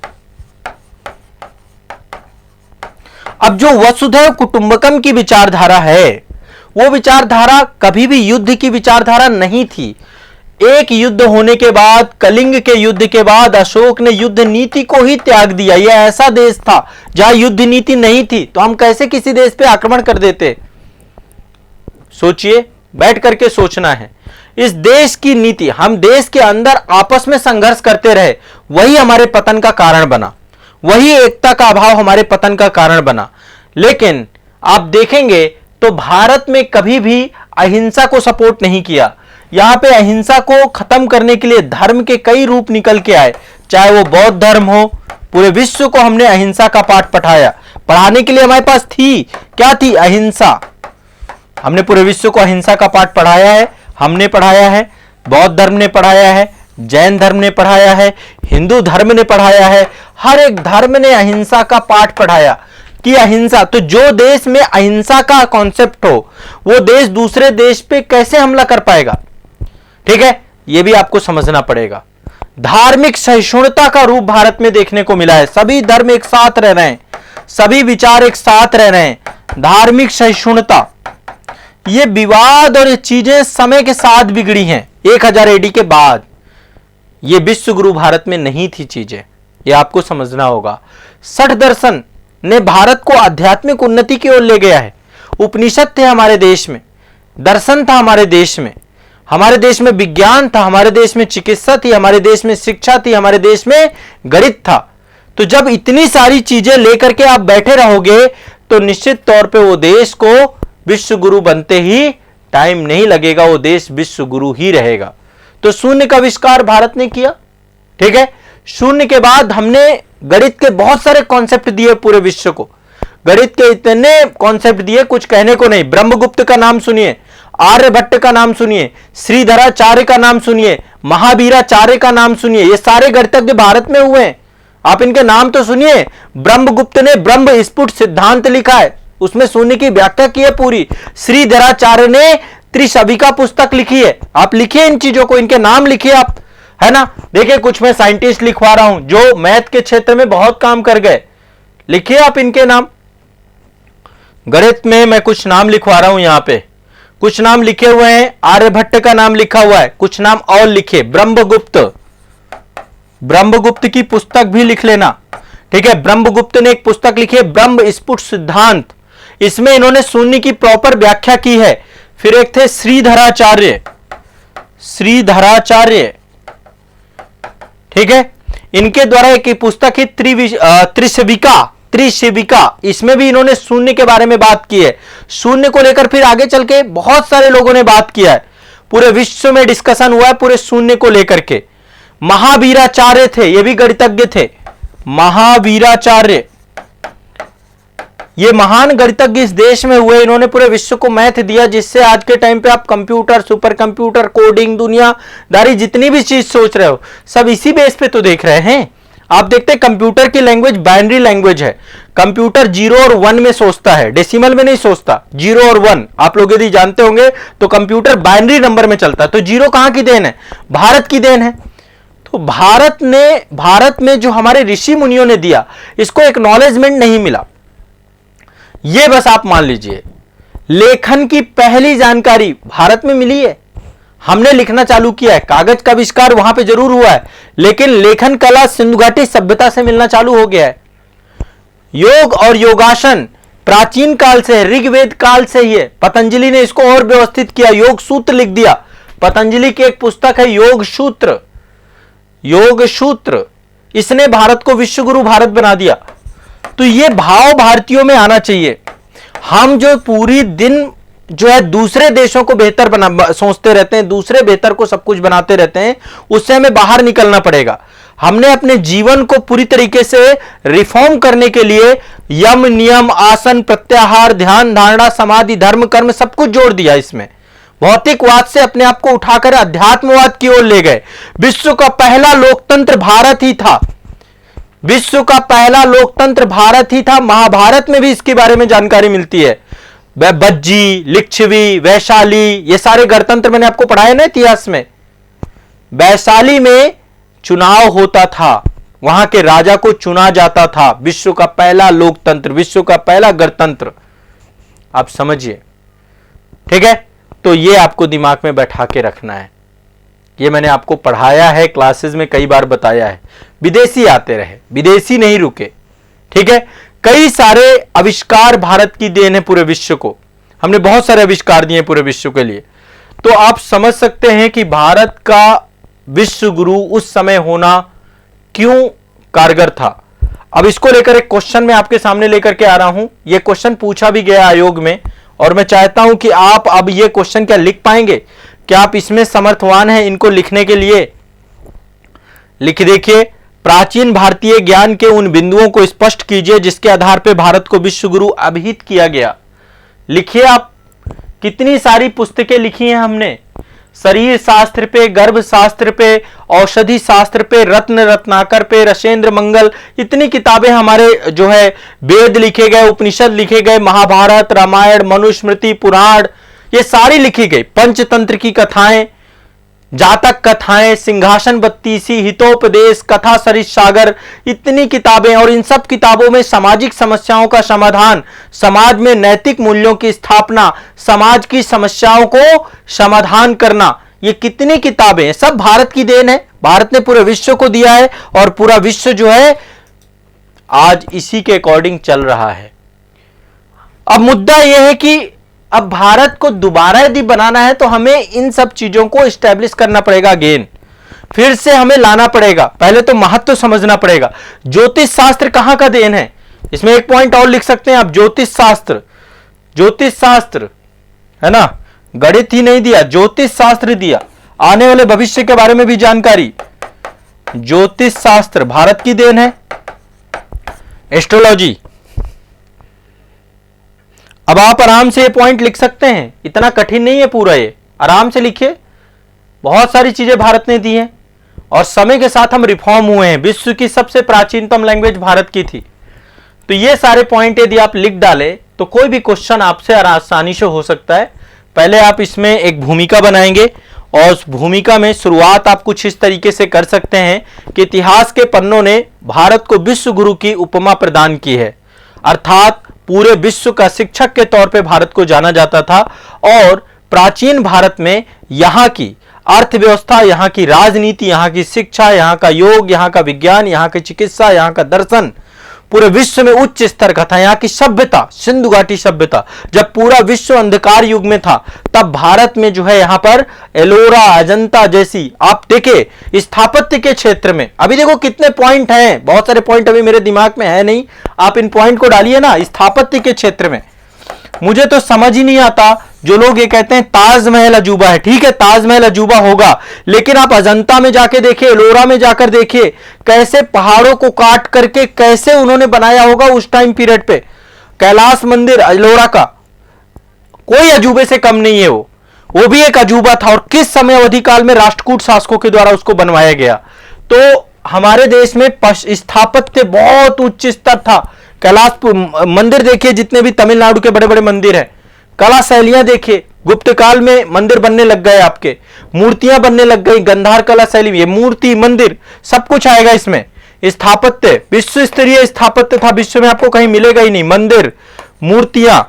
अब जो वसुधैव कुटुंबकम की विचारधारा है, वो विचारधारा कभी भी युद्ध की विचारधारा नहीं थी। एक युद्ध होने के बाद, कलिंग के युद्ध के बाद, अशोक ने युद्ध नीति को ही त्याग दिया। यह ऐसा देश था जहां युद्ध नीति नहीं थी, तो हम कैसे किसी देश पे आक्रमण कर देते? सोचिए, बैठ करके सोचना है। इस देश की नीति, हम देश के अंदर आपस में संघर्ष करते रहे, वही हमारे पतन का कारण बना, वही एकता का अभाव हमारे पतन का कारण बना। लेकिन आप देखेंगे तो भारत में कभी भी अहिंसा को सपोर्ट नहीं किया। यहां पे अहिंसा को खत्म करने के लिए धर्म के कई रूप निकल के आए, चाहे वो बौद्ध धर्म हो। पूरे विश्व को हमने अहिंसा का पाठ पढ़ाया, पढ़ाने के लिए हमारे पास थी, क्या थी? अहिंसा। हमने पूरे विश्व को अहिंसा का पाठ पढ़ाया है, हमने पढ़ाया है, बौद्ध धर्म ने पढ़ाया है, जैन धर्म ने पढ़ाया है, हिंदू धर्म ने पढ़ाया है, हर एक धर्म ने अहिंसा का पाठ पढ़ाया कि अहिंसा। तो जो देश में अहिंसा का कॉन्सेप्ट हो, वो देश दूसरे देश पे कैसे हमला कर पाएगा? ठीक है, यह भी आपको समझना पड़ेगा। धार्मिक सहिष्णुता का रूप भारत में देखने को मिला है, सभी धर्म एक साथ रह रहे हैं, सभी विचार एक साथ रह रहे हैं। धार्मिक सहिष्णुता, ये विवाद और ये चीजें समय के साथ बिगड़ी हैं। 1000 एडी के बाद ये विश्व गुरु भारत में नहीं थी चीजें, ये आपको समझना होगा। षट दर्शन ने भारत को आध्यात्मिक उन्नति की ओर ले गया है। उपनिषद थे हमारे देश में, दर्शन था हमारे देश में, हमारे देश में विज्ञान था, हमारे देश में चिकित्सा थी, हमारे देश में शिक्षा थी, हमारे देश में गणित था। तो जब इतनी सारी चीजें लेकर के आप बैठे रहोगे, तो निश्चित तौर पे वो देश को विश्व गुरु बनते ही टाइम नहीं लगेगा, वो देश विश्व गुरु ही रहेगा। तो शून्य का आविष्कार भारत ने किया, ठीक है। शून्य के बाद हमने गणित के बहुत सारे कॉन्सेप्ट दिए पूरे विश्व को, गणित के इतने कॉन्सेप्ट दिए, कुछ कहने को नहीं। ब्रह्मगुप्त का नाम सुनिए, आर्यभट्ट का नाम सुनिए, श्रीधराचार्य का नाम सुनिए, महावीराचार्य का नाम सुनिए, ये सारे गणितज्ञ भारत में हुए हैं। आप इनके नाम तो सुनिए। ब्रह्मगुप्त ने ब्रह्म स्फुट सिद्धांत लिखा है, उसमें शून्य की व्याख्या की है पूरी। श्रीधराचार्य ने त्रिशविका पुस्तक लिखी है, आप लिखिए इन चीजों को, इनके नाम लिखिए आप, है ना। देखिए कुछ मैं साइंटिस्ट लिखवा रहा हूं जो मैथ के क्षेत्र में बहुत काम कर गए, लिखिए आप इनके नाम। गणित में मैं कुछ नाम लिखवा रहा हूं, यहां पे कुछ नाम लिखे हुए हैं। आर्यभट्ट का नाम लिखा हुआ है, कुछ नाम और लिखे। ब्रह्मगुप्त, ब्रह्मगुप्त की पुस्तक भी लिख लेना, ठीक है। ब्रह्मगुप्त ने एक पुस्तक लिखी है ब्रह्म स्फुट सिद्धांत, इसमें इन्होंने शून्य की प्रॉपर व्याख्या की है। फिर एक थे श्रीधराचार्य, श्रीधराचार्य, ठीक है, इनके द्वारा एक पुस्तक है त्रिशविका, त्रिशिविका, इसमें भी इन्होंने शून्य के बारे में बात की है। शून्य को लेकर फिर आगे चल के बहुत सारे लोगों ने बात किया है, पूरे विश्व में डिस्कशन हुआ है पूरे शून्य को लेकर के। महावीराचार्य थे, ये भी गणितज्ञ थे, महावीराचार्य, ये महान गणितज्ञ इस देश में हुए। इन्होंने पूरे विश्व को मैथ दिया, जिससे आज के टाइम पे आप कंप्यूटर, सुपर कंप्यूटर, कोडिंग, दुनियादारी जितनी भी चीज सोच रहे हो, सब इसी बेस पे तो देख रहे हैं। आप देखते हैं कंप्यूटर की लैंग्वेज बाइनरी लैंग्वेज है। कंप्यूटर 0 और 1 में सोचता है, डेसिमल में नहीं सोचता। 0 और 1 आप लोग यदि जानते होंगे तो कंप्यूटर बाइनरी नंबर में चलता है। तो 0 कहां की देन है? भारत की देन है। तो भारत में जो हमारे ऋषि मुनियों ने दिया, इसको एक्नॉलेजमेंट नहीं मिला। ये बस आप मान लीजिए, लेखन की पहली जानकारी भारत में मिली है, हमने लिखना चालू किया है। कागज का आविष्कार वहां पे जरूर हुआ है, लेकिन लेखन कला सिंधु घाटी सभ्यता से मिलना चालू हो गया है। योग और योगासन प्राचीन काल से, ऋग्वेद काल से ही है। पतंजलि ने इसको और व्यवस्थित किया, योग सूत्र लिख दिया। पतंजलि की एक पुस्तक है योग सूत्र, योग सूत्र, इसने भारत को विश्व गुरु भारत बना दिया। तो ये भाव भारतीयों में आना चाहिए। हम जो पूरी दिन जो है दूसरे देशों को बेहतर सोचते रहते हैं, दूसरे बेहतर को सब कुछ बनाते रहते हैं, उससे हमें बाहर निकलना पड़ेगा। हमने अपने जीवन को पूरी तरीके से रिफॉर्म करने के लिए यम, नियम, आसन, प्रत्याहार, ध्यान, धारणा, समाधि, धर्म, कर्म सब कुछ जोड़ दिया इसमें। भौतिकवाद से अपने आप को उठाकर अध्यात्मवाद की ओर ले गए। विश्व का पहला लोकतंत्र भारत ही था। विश्व का पहला लोकतंत्र भारत ही था। महाभारत में भी इसके बारे में जानकारी मिलती है। बज्जी, लिच्छवी, वैशाली, ये सारे गणतंत्र मैंने आपको पढ़ाया ना इतिहास में। वैशाली में चुनाव होता था, वहां के राजा को चुना जाता था। विश्व का पहला लोकतंत्र, विश्व का पहला गणतंत्र, आप समझिए। ठीक है, तो ये आपको दिमाग में बैठा के रखना है। ये मैंने आपको पढ़ाया है, क्लासेस में कई बार बताया है। विदेशी आते रहे, विदेशी नहीं रुके। ठीक है, कई सारे आविष्कार भारत की देन है पूरे विश्व को। हमने बहुत सारे आविष्कार दिए पूरे विश्व के लिए। तो आप समझ सकते हैं कि भारत का विश्व गुरु उस समय होना क्यों कारगर था। अब इसको लेकर एक क्वेश्चन मैं आपके सामने लेकर के आ रहा हूं। यह क्वेश्चन पूछा भी गया आयोग में, और मैं चाहता हूं कि आप अब यह क्वेश्चन क्या लिख पाएंगे, क्या आप इसमें समर्थवान हैं इनको लिखने के लिए? लिख देखिए, प्राचीन भारतीय ज्ञान के उन बिंदुओं को स्पष्ट कीजिए जिसके आधार पर भारत को विश्व गुरु अभिहित किया गया। लिखिए आप, कितनी सारी पुस्तकें लिखी हैं हमने, शरीर शास्त्र पे, गर्भ शास्त्र पे, औषधि शास्त्र पे, रत्न रत्नाकर पे, रसेंद्र मंगल, इतनी किताबें हमारे जो है, वेद लिखे गए, उपनिषद लिखे गए, महाभारत, रामायण, मनुस्मृति, पुराण, ये सारी लिखी गई। पंचतंत्र की कथाएं, जातक कथाएं, सिंहासन बत्तीसी, हितोपदेश, कथा सरित सागर, इतनी किताबें। और इन सब किताबों में सामाजिक समस्याओं का समाधान, समाज में नैतिक मूल्यों की स्थापना, समाज की समस्याओं को समाधान करना, ये कितनी किताबें हैं, सब भारत की देन है। भारत ने पूरे विश्व को दिया है, और पूरा विश्व जो है आज इसी के अकॉर्डिंग चल रहा है। अब मुद्दा यह है कि अब भारत को दोबारा यदि बनाना है तो हमें इन सब चीजों को एस्टेब्लिश करना पड़ेगा, अगेन फिर से हमें लाना पड़ेगा। पहले तो महत्व समझना पड़ेगा। ज्योतिष शास्त्र कहां का देन है? इसमें एक पॉइंट और लिख सकते हैं आप, ज्योतिष शास्त्र। ज्योतिष शास्त्र है ना, गणित ही नहीं दिया, ज्योतिष शास्त्र दिया, आने वाले भविष्य के बारे में भी जानकारी। ज्योतिष शास्त्र भारत की देन है। एस्ट्रोलॉजी, अब आप आराम से ये पॉइंट लिख सकते हैं, इतना कठिन नहीं है पूरा, ये आराम से लिखिए। बहुत सारी चीजें भारत ने दी हैं, और समय के साथ हम रिफॉर्म हुए हैं। विश्व की सबसे प्राचीनतम लैंग्वेज भारत की थी। तो ये सारे पॉइंट यदि आप लिख डालें तो कोई भी क्वेश्चन आपसे आसानी से हो सकता है। पहले आप इसमें एक भूमिका बनाएंगे, और उस भूमिका में शुरुआत आप कुछ इस तरीके से कर सकते हैं कि इतिहास के पन्नों ने भारत को विश्व गुरु की उपमा प्रदान की है, अर्थात पूरे विश्व का शिक्षक के तौर पे भारत को जाना जाता था। और प्राचीन भारत में यहाँ की अर्थव्यवस्था, यहाँ की राजनीति, यहाँ की शिक्षा, यहाँ का योग, यहाँ का विज्ञान, यहाँ की चिकित्सा, यहाँ का दर्शन पूरे विश्व में उच्च स्तर का था। यहाँ की सभ्यता, सिंधु घाटी सभ्यता, जब पूरा विश्व अंधकार युग में था, तब भारत में जो है यहाँ पर एलोरा, अजंता जैसी, आप देखे स्थापत्य के क्षेत्र में, अभी देखो कितने पॉइंट हैं, बहुत सारे पॉइंट अभी मेरे दिमाग में है नहीं, आप इन पॉइंट को डालिए ना। स्थापत्य के क्षेत्र में मुझे तो समझ ही नहीं आता, जो लोग ये कहते हैं ताजमहल अजूबा है, ठीक है ताजमहल अजूबा होगा, लेकिन आप अजंता में जाके देखिए, एलोरा में जाकर देखिए, कैसे पहाड़ों को काट करके कैसे उन्होंने बनाया होगा उस टाइम पीरियड पे। कैलाश मंदिर एलोरा का कोई अजूबे से कम नहीं है, वो भी एक अजूबा था। और किस समय अवधि काल में राष्ट्रकूट शासकों के द्वारा उसको बनवाया गया। तो हमारे देश में स्थापत्य बहुत उच्च स्तर था। कैलाश मंदिर देखिए, जितने भी तमिलनाडु के बड़े बड़े मंदिर हैं, कला शैलियां देखिए, गुप्त काल में मंदिर बनने लग गए, आपके मूर्तियां बनने लग गई, गंधार कला शैली, ये मूर्ति, मंदिर, सब कुछ आएगा इसमें। स्थापत्य विश्व स्तरीय स्थापत्य था, विश्व में आपको कहीं मिलेगा ही नहीं। मंदिर, मूर्तियां,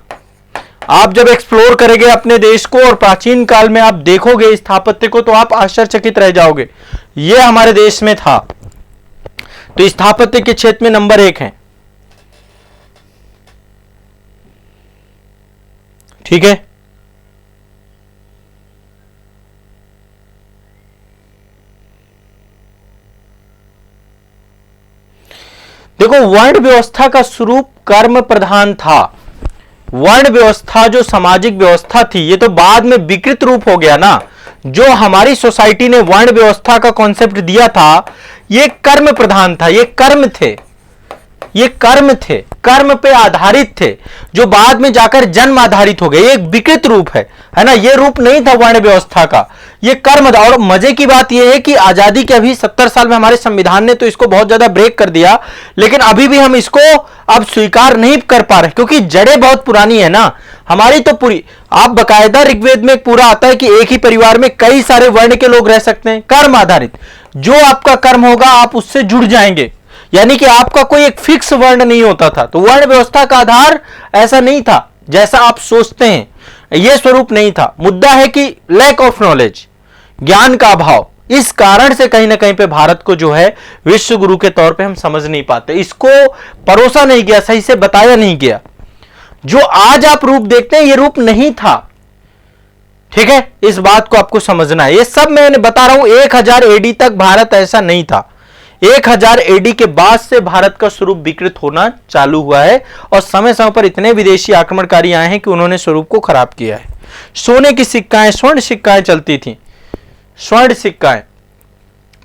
आप जब एक्सप्लोर करेंगे अपने देश को और प्राचीन काल में आप देखोगे स्थापत्य को, तो आप आश्चर्यचकित रह जाओगे। यह हमारे देश में था। तो स्थापत्य के क्षेत्र में नंबर 1 है, ठीक है। देखो, वर्ण व्यवस्था का स्वरूप कर्म प्रधान था। वर्ण व्यवस्था जो सामाजिक व्यवस्था थी, ये तो बाद में विकृत रूप हो गया ना। जो हमारी सोसाइटी ने वर्ण व्यवस्था का कॉन्सेप्ट दिया था, ये कर्म प्रधान था, ये कर्म थे। ये कर्म थे, कर्म पे आधारित थे, जो बाद में जाकर जन्म आधारित हो गए। ये एक विकृत रूप है ना, ये रूप नहीं था वर्ण व्यवस्था का, ये कर्म था। और मजे की बात यह है कि आजादी के अभी 70 साल में हमारे संविधान ने तो इसको बहुत ज्यादा ब्रेक कर दिया, लेकिन अभी भी हम इसको अब स्वीकार नहीं कर पा रहे, क्योंकि जड़ें बहुत पुरानी है ना हमारी तो पूरी। आप बकायदा ऋग्वेद में पूरा आता है कि एक ही परिवार में कई सारे वर्ण के लोग रह सकते हैं, कर्म आधारित। जो आपका कर्म होगा आप उससे जुड़ जाएंगे, यानी कि आपका कोई एक फिक्स वर्ण नहीं होता था। तो वर्ण व्यवस्था का आधार ऐसा नहीं था जैसा आप सोचते हैं, यह स्वरूप नहीं था। मुद्दा है कि लैक ऑफ नॉलेज, ज्ञान का अभाव, इस कारण से कहीं ना कहीं पे भारत को जो है विश्व गुरु के तौर पे हम समझ नहीं पाते, इसको परोसा नहीं गया, सही से बताया नहीं गया। जो आज आप रूप देखते हैं ये रूप नहीं था, ठीक है, इस बात को आपको समझना है। ये सब मैंने बता रहा हूं 1000 एडी तक भारत ऐसा नहीं था। 1000 एडी के बाद से भारत का स्वरूप विकृत होना चालू हुआ है, और समय समय पर इतने विदेशी आक्रमणकारी आए हैं कि उन्होंने स्वरूप को खराब किया है। सोने की सिक्काएं, स्वर्ण सिक्काएं चलती थी, स्वर्ण सिक्काएं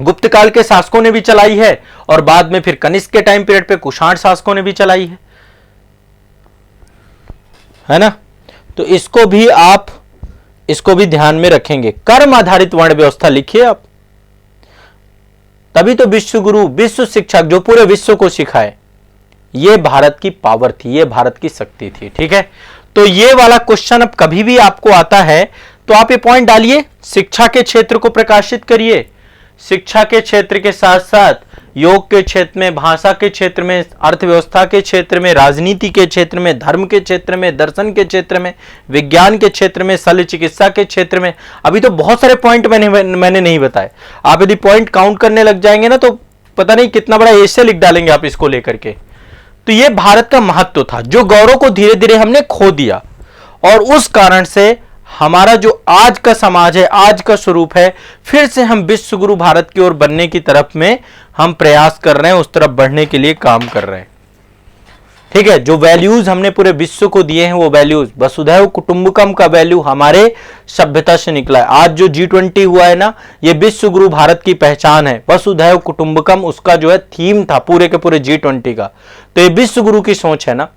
गुप्त काल के शासकों ने भी चलाई है, और बाद में फिर कनिष्क के टाइम पीरियड पे कुषाण शासकों ने भी चलाई है ना। तो इसको भी ध्यान में रखेंगे। कर्म आधारित वर्ण व्यवस्था लिखिए आप, तभी तो विश्व गुरु, विश्व शिक्षक जो पूरे विश्व को सिखाए, ये भारत की पावर थी, ये भारत की शक्ति थी, ठीक है। तो ये वाला क्वेश्चन अब कभी भी आपको आता है तो आप ये पॉइंट डालिए, शिक्षा के क्षेत्र को प्रकाशित करिए, शिक्षा के क्षेत्र के साथ साथ योग के क्षेत्र में, भाषा के क्षेत्र में, अर्थव्यवस्था के क्षेत्र में, राजनीति के क्षेत्र में, धर्म के क्षेत्र में, दर्शन के क्षेत्र में, विज्ञान के क्षेत्र में, शल्य चिकित्सा के क्षेत्र में। अभी तो बहुत सारे पॉइंट मैंने नहीं बताए। आप यदि पॉइंट काउंट करने लग जाएंगे ना तो पता नहीं कितना बड़ा एसे लिख डालेंगे आप इसको लेकर के। तो ये भारत का महत्व था, जो गौरव को धीरे धीरे हमने खो दिया, और उस कारण से हमारा जो आज का समाज है, आज का स्वरूप है, फिर से हम विश्व गुरु भारत की ओर बनने की तरफ में हम प्रयास कर रहे हैं, उस तरफ बढ़ने के लिए काम कर रहे हैं, ठीक है। जो वैल्यूज हमने पूरे विश्व को दिए हैं, वो वैल्यूज, वसुधैव कुटुंबकम का वैल्यू हमारे सभ्यता से निकला है। आज जो G20 हुआ है ना, ये विश्व गुरु भारत की पहचान है। वसुधैव कुटुंबकम उसका जो है थीम था पूरे के पूरे G20 का। तो ये विश्व गुरु की सोच है ना,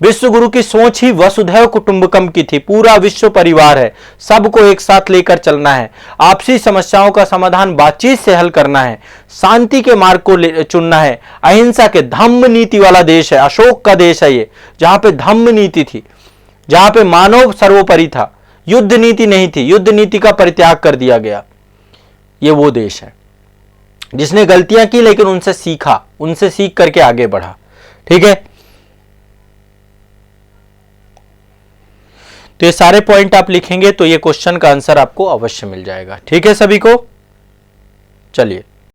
विश्व गुरु की सोच ही वसुधैव कुटुंबकम की थी। पूरा विश्व परिवार है, सबको एक साथ लेकर चलना है, आपसी समस्याओं का समाधान बातचीत से हल करना है, शांति के मार्ग को चुनना है, अहिंसा के धम्म नीति वाला देश है, अशोक का देश है ये, जहां पे धम्म नीति थी, जहां पे मानव सर्वोपरि था, युद्ध नीति नहीं थी, युद्ध नीति का परित्याग कर दिया गया। ये वो देश है जिसने गलतियां की लेकिन उनसे सीखा, उनसे सीख करके आगे बढ़ा, ठीक है। तो ये सारे पॉइंट आप लिखेंगे तो ये क्वेश्चन का आंसर आपको अवश्य मिल जाएगा, ठीक है सभी को। चलिए।